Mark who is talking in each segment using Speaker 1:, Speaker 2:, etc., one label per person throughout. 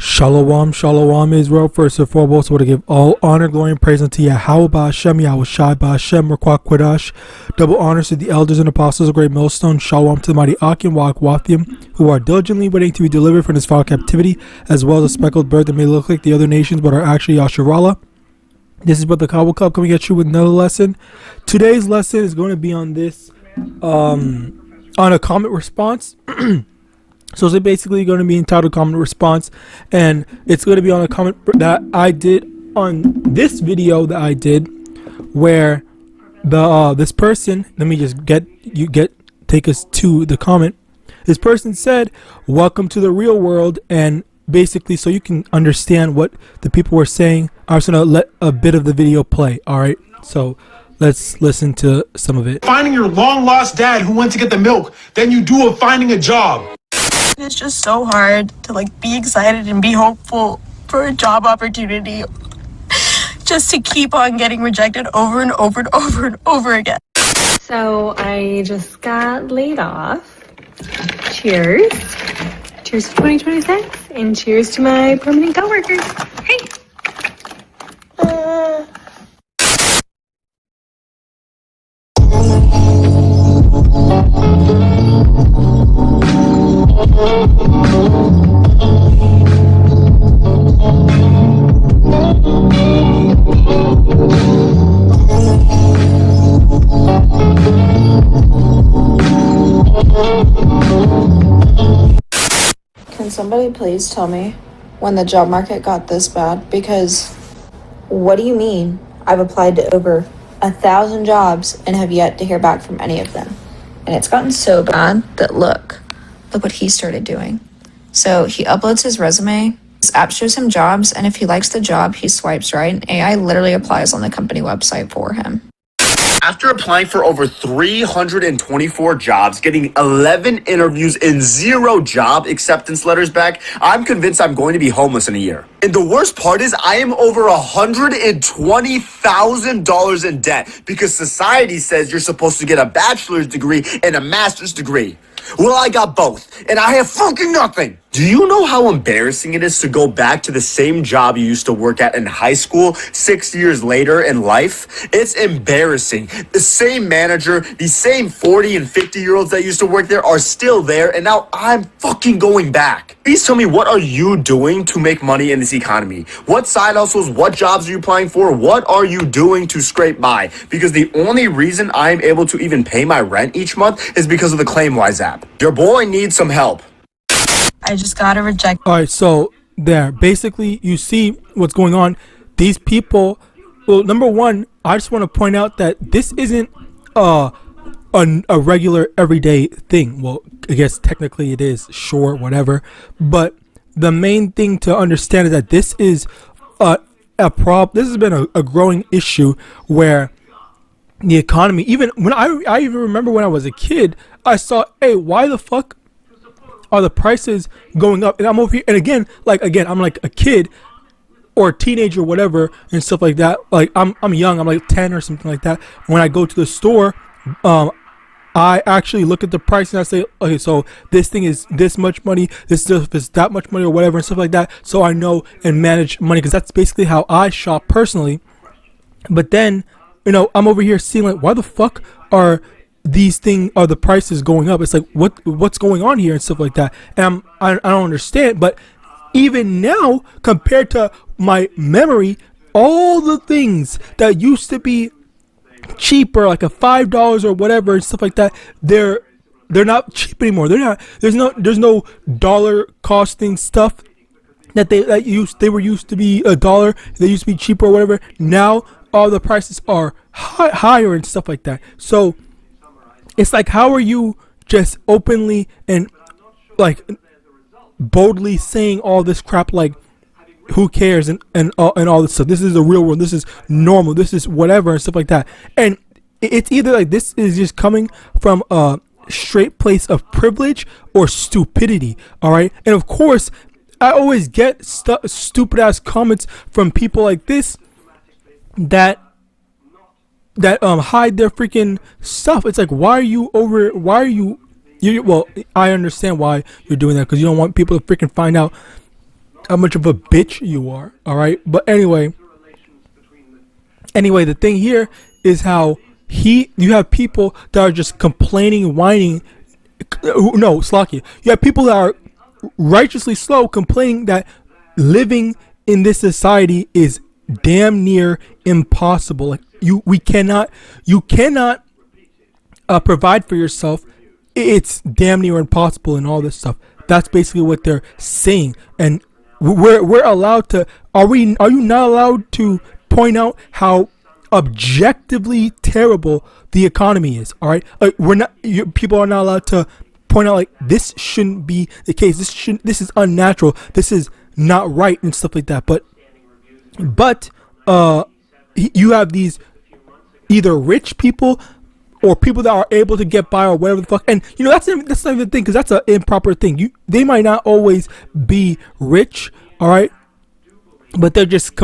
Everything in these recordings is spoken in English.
Speaker 1: Shalom, shalom, Israel. First and foremost, I want to give all honor, glory, and praise unto YAHAWAH, Hashem, YAHAWASHI, Hashem, Rakwah Quadash. Double honors to the elders and apostles of Great Millstone. Shalom to the mighty Akim, YAHAWATHIAM, who are diligently waiting to be delivered from this foul captivity, as well as a speckled bird that may look like the other nations, but are actually Yasharallah. This is Brother Cowboy Club coming at you with another lesson. Today's lesson is going to be on this, on a comment response. So it's basically going to be entitled comment response, and it's going to be on a comment that I did on this video that I did, where the this person, let me just take us to the comment. This person said, "Welcome to the real world," and basically, so you can understand what the people were saying, I'm just going to let a bit of the video play. All right, so let's listen to some of it.
Speaker 2: Finding your long lost dad who went to get the milk than you do of finding a job.
Speaker 3: It's just so hard to be excited and be hopeful for a job opportunity just to keep on getting rejected over and over and over and over again.
Speaker 4: So I just got laid off. Cheers. Cheers to 2026 and cheers to my permanent coworkers. Hey.
Speaker 5: Can somebody please tell me when the job market got this bad? Because what do you mean? I've applied to over 1,000 jobs and have yet to hear back from any of them. And it's gotten so bad that look what he started doing. So he uploads his resume, his app shows him jobs, and if he likes the job, he swipes right, and AI literally applies on the company website for him.
Speaker 6: After applying for over 324 jobs, getting 11 interviews and 0 job acceptance letters back, I'm convinced I'm going to be homeless in a year. And the worst part is I am over $120,000 in debt because society says you're supposed to get a bachelor's degree and a master's degree. Well, I got both, and I have fucking nothing. Do you know how embarrassing it is to go back to the same job you used to work at in high school 6 years later in life? It's embarrassing. The same manager, the same 40 and 50-year-olds that used to work there are still there, and now I'm fucking going back. Please tell me, what are you doing to make money in this economy? What side hustles, what jobs are you applying for? What are you doing to scrape by? Because the only reason I'm able to even pay my rent each month is because of the ClaimWise app. Your boy needs some help.
Speaker 3: I just gotta reject.
Speaker 1: All right, so there, basically, you see what's going on. These people, well, number one, I just want to point out that this isn't a regular everyday thing. Well, I guess technically it is, sure, whatever. But the main thing to understand is that this is a problem. This has been a growing issue where the economy, even when I even remember when I was a kid, I saw, hey, why the fuck are the prices going up? And I'm over here, and again, I'm like a kid or a teenager or whatever and stuff like that. Like I'm young, I'm like 10 or something like that. When I go to the store, I actually look at the price and I say, okay, so this thing is this much money, this stuff is that much money or whatever and stuff like that. So I know and manage money, because that's basically how I shop personally. But then, I'm over here seeing why the fuck are the prices going up? It's like, what's going on here and stuff like that. And I don't understand. But even now, compared to my memory, all the things that used to be cheaper, like a $5 or whatever and stuff like that, they're not cheap anymore. They're not. There's no dollar costing stuff that they were used to be $1. They used to be cheaper or whatever. Now all the prices are higher and stuff like that. So it's like, how are you just openly and boldly saying all this crap? Like, who cares and all this stuff? This is the real world. This is normal. This is whatever and stuff like that. And it's either like this is just coming from a straight place of privilege or stupidity. All right. And of course, I always get stupid ass comments from people like this that hide their freaking stuff. It's like, well, I understand why you're doing that, because you don't want people to freaking find out how much of a bitch you are. All right, but anyway, the thing here is how you have people that are just complaining, whining. No, Slakia. You have people that are righteously slow, complaining that living in this society is damn near impossible. Like you cannot provide for yourself. It's damn near impossible and all this stuff. That's basically what they're saying. And we're allowed to. Are you not allowed to point out how objectively terrible the economy is? All right, people are not allowed to point out like this shouldn't be the case. This is unnatural. This is not right and stuff like that. But you have these either rich people or people that are able to get by or whatever the fuck. And that's not even the thing, because that's an improper thing. They might not always be rich, all right, but they're just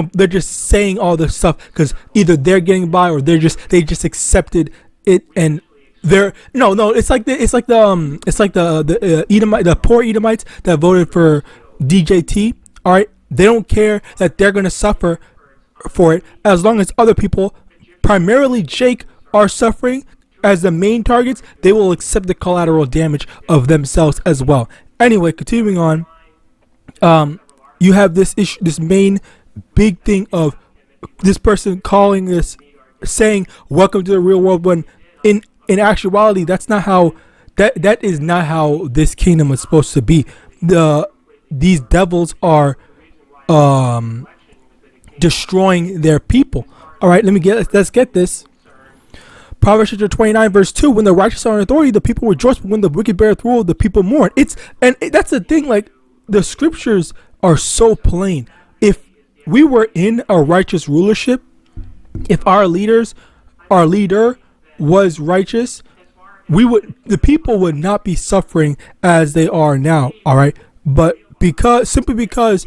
Speaker 1: saying all this stuff because either they're getting by or they just accepted it. And it's like the poor Edomites that voted for DJT. All right, they don't care that they're gonna suffer for it as long as other people, primarily Jake, are suffering as the main targets. They will accept the collateral damage of themselves as well. Anyway, continuing on, you have this issue, this main big thing of this person calling this, saying welcome to the real world, when in actuality that's not how that is not how this kingdom is supposed to be. These devils are destroying their people. All right, let's get this. Proverbs chapter 29 verse 2: when the righteous are in authority, the people rejoice, but when the wicked beareth rule, the people mourn. That's the thing, like the scriptures are so plain. If we were in a righteous rulership, if our leader was righteous, the people would not be suffering as they are now. All right, but simply because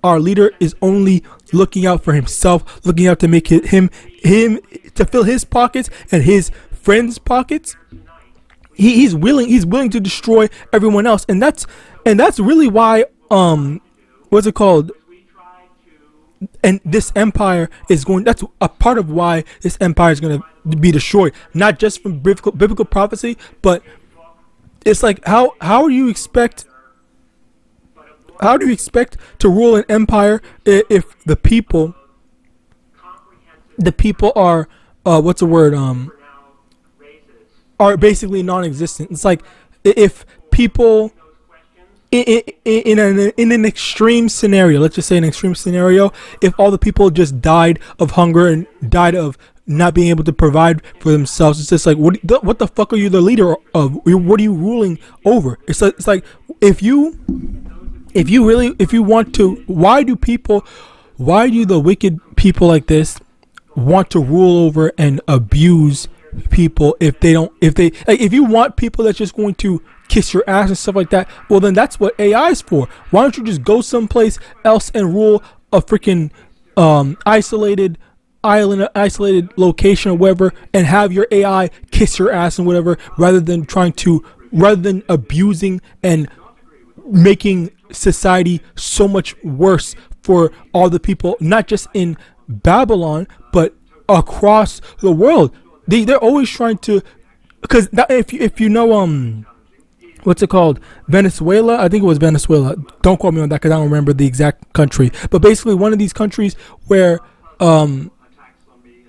Speaker 1: our leader is only looking out for himself, looking out to make him to fill his pockets and his friends' pockets, he's willing to destroy everyone else. And that's really why what's it called, and this empire is going, that's a part of why this empire is going to be destroyed, not just from biblical prophecy, but it's like how do you expect to rule an empire if the people are are basically non-existent? It's like if people in an extreme scenario, let's just say an extreme scenario, if all the people just died of hunger and died of not being able to provide for themselves, it's just like what the fuck are you the leader of? What are you ruling over? It's like if you want to, why do the wicked people like this want to rule over and abuse people? If you want people that's just going to kiss your ass and stuff like that, well then that's what AI is for. Why don't you just go someplace else and rule a freaking isolated island, isolated location or whatever, and have your AI kiss your ass and whatever, rather than abusing and making society so much worse for all the people, not just in Babylon but across the world. They're always trying to, because if you know what's it called, Venezuela, I think it was Venezuela, don't quote me on that because I don't remember the exact country, but basically one of these countries where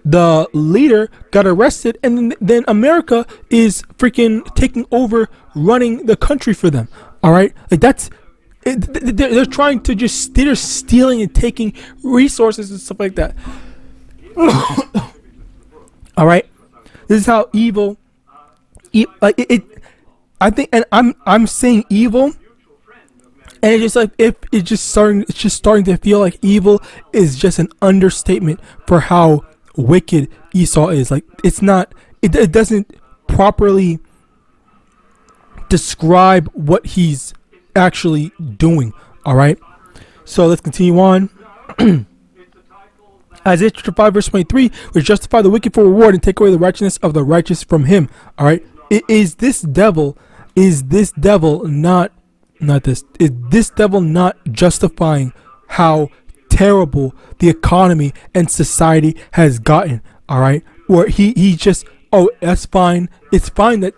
Speaker 1: the leader got arrested, and then America is freaking taking over, running the country for them. All right, like they're trying to they're stealing and taking resources and stuff like that. All right, this is how evil. I think, and I'm saying evil, and it's just like it's just starting to feel like evil is just an understatement for how wicked Esau is. Like it's not. It doesn't properly describe what he's actually doing. All right, so let's continue on. Isaiah chapter 5 verse 23, which justify the wicked for reward and take away the righteousness of the righteous from him. All right, is this devil not not this. Is this devil not justifying how terrible the economy and society has gotten? All right, or he just, oh, that's fine. It's fine that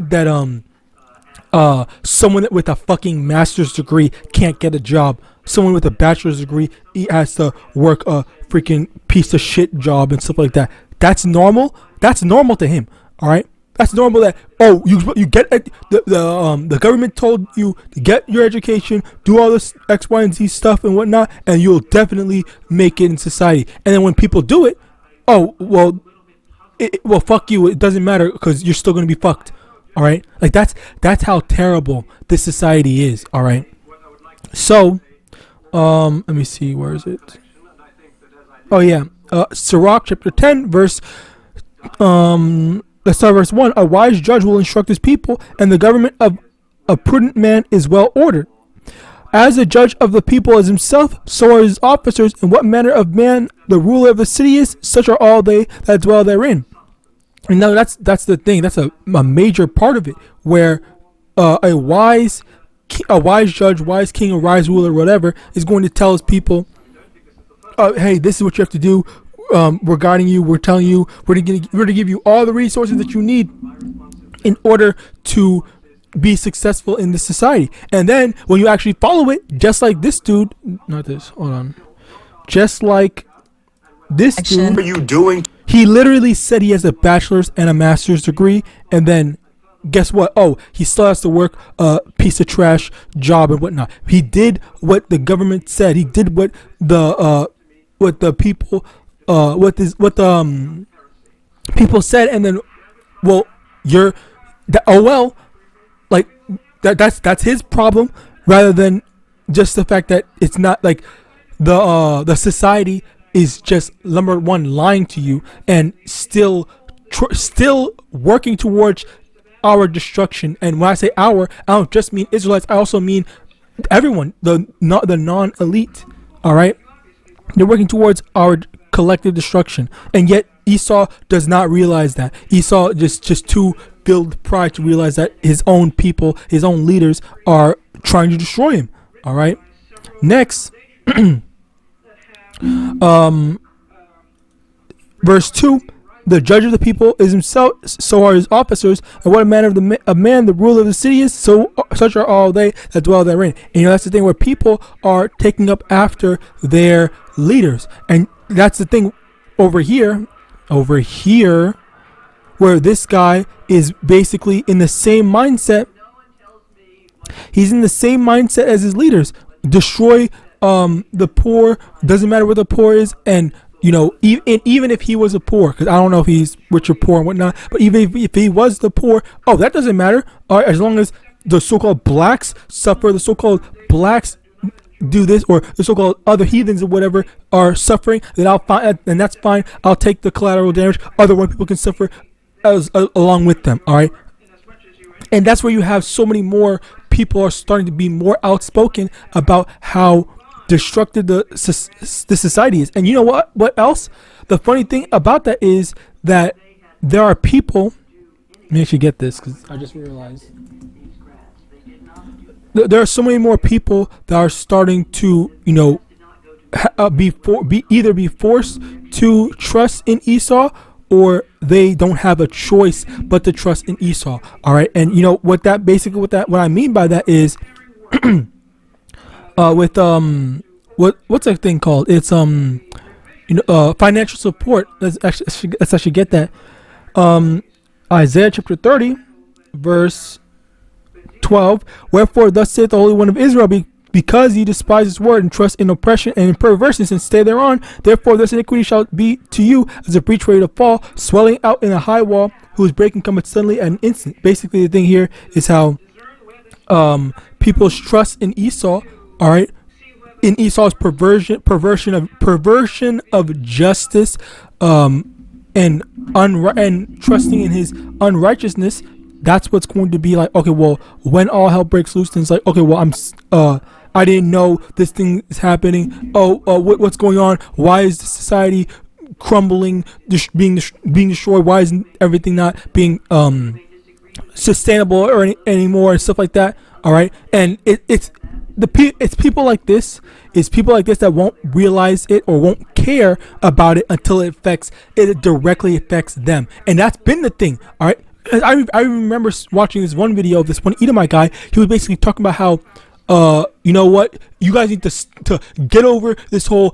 Speaker 1: someone with a fucking master's degree can't get a job. Someone with a bachelor's degree, he has to work a freaking piece of shit job and stuff like that. That's normal. That's normal to him. All right. That's normal that, oh, you get the government told you to get your education, do all this X, Y, and Z stuff and whatnot, and you'll definitely make it in society. And then when people do it, oh, well, well, fuck you. It doesn't matter because you're still gonna be fucked. All right. Like that's how terrible this society is. All right. So, let me see. Where is it? Oh yeah. Sirach chapter 10 verse. Let's start verse 1. A wise judge will instruct his people, and the government of a prudent man is well ordered. As the judge of the people is himself, so are his officers. And what manner of man the ruler of the city is, such are all they that dwell therein. And now that's the thing. That's a major part of it, where a wise judge, wise king, or wise ruler, whatever, is going to tell his people, hey, this is what you have to do. We're guiding you. We're telling you. We're gonna give you all the resources that you need in order to be successful in this society. And then when you actually follow it, just like this dude, not this. Hold on. Just like this dude.
Speaker 6: What are you doing?
Speaker 1: He literally said he has a bachelor's and a master's degree, and then guess what? Oh, he still has to work a piece of trash job and whatnot. He did what the government said. He did what the people people said, and then, well, like that's his problem, rather than just the fact that it's not like the society is just number one lying to you and still working towards our destruction. And when I say our, I don't just mean Israelites. I also mean everyone, the non-elite. All right, they're working towards our collective destruction, and yet Esau does not realize that. Esau just too filled with pride to realize that his own people, his own leaders, are trying to destroy him. All right. Next, verse 2. The judge of the people is himself, so are his officers, and what manner of man the ruler of the city is, such are all they that dwell therein. And that's the thing, where people are taking up after their leaders. And that's the thing over here, where this guy is basically in the same mindset. He's in the same mindset as his leaders. Destroy the poor, doesn't matter where the poor is. And even if he was a poor, because I don't know if he's rich or poor and whatnot, but even if he was the poor, oh, that doesn't matter. As long as the so-called blacks suffer, the so-called blacks do this, or the so-called other heathens or whatever are suffering, then and that's fine. I'll take the collateral damage. Other white people can suffer along with them. All right, and that's where you have so many more people are starting to be more outspoken about how destructive the society is. And you know what else? The funny thing about that is that there are people. Let me actually get this, because I just realized there are so many more people that are starting to be forced to trust in Esau, or they don't have a choice but to trust in Esau. All right, and what I mean by that is with what's that thing called? It's financial support. Let's actually get that. Isaiah chapter 30 verse 12. Wherefore thus saith the Holy One of Israel, because ye despise his word and trust in oppression and in perverseness and stay thereon, therefore this iniquity shall be to you as a breach ready to fall, swelling out in a high wall, whose breaking cometh suddenly at an instant. Basically, the thing here is how people's trust in Esau, all right, in Esau's perversion of justice, and trusting in his unrighteousness. That's what's going to be like. Okay, well, when all hell breaks loose, then it's like, okay, well, I didn't know this thing is happening. What's going on? Why is the society crumbling, being destroyed? Why isn't everything not being sustainable or anymore and stuff like that? All right, and it's people like this. It's people like this that won't realize it or won't care about it until it directly affects them. And that's been the thing. All right. I remember watching this one video of this one Edomite guy. He was basically talking about how, you know what, you guys need to get over this whole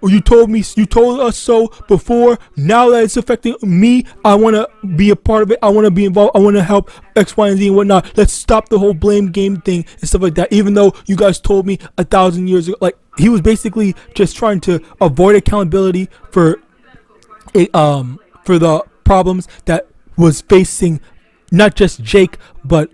Speaker 1: you told us so before. Now that it's affecting me, I want to be a part of it. I want to be involved. I want to help X, Y, and Z and whatnot. Let's stop the whole blame game thing and stuff like that. Even though you guys told me 1,000 years ago, like he was basically just trying to avoid accountability for the problems that was facing not just Jake but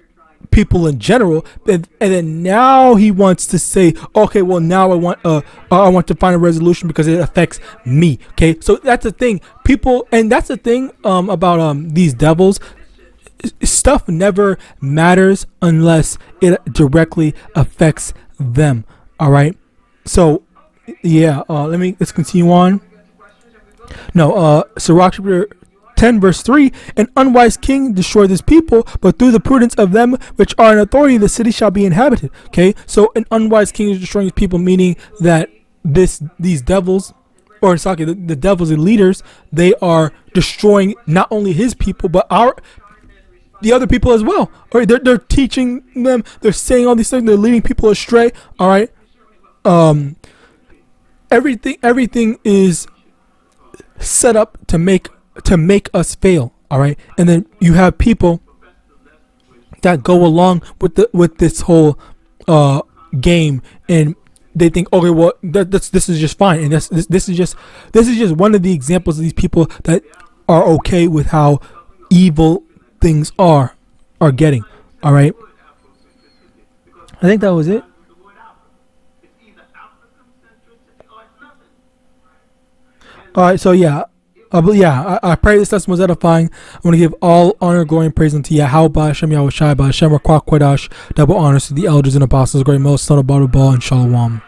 Speaker 1: people in general, and then now he wants to say, okay, well now I want to find a resolution because it affects me. Okay, so that's the thing, people, and that's the thing about these devils. Stuff never matters unless it directly affects them. All right, so yeah, let's continue on. No, Sirach chapter 10 verse 3, an unwise king destroys his people, but through the prudence of them which are in authority the city shall be inhabited. Okay, so an unwise king is destroying his people, meaning that these devils, or sorry, the devils and leaders, they are destroying not only his people but the other people as well. All right, they're teaching them, they're saying all these things, they're leading people astray. All right, everything is set up to make us fail. All right, and then you have people that go along with this whole game, and they think, okay, well this is just fine, and this is just one of the examples of these people that are okay with how evil things are getting. All right, I think that was it. All right, so yeah. I pray this lesson was edifying. I want to give all honor, glory, and praise unto YAHAWAH, Hashem, YAHAWASHI, Hashem, Rakwah, Quadash, double honors to the elders and apostles, great most, son of Ball, and Shalom.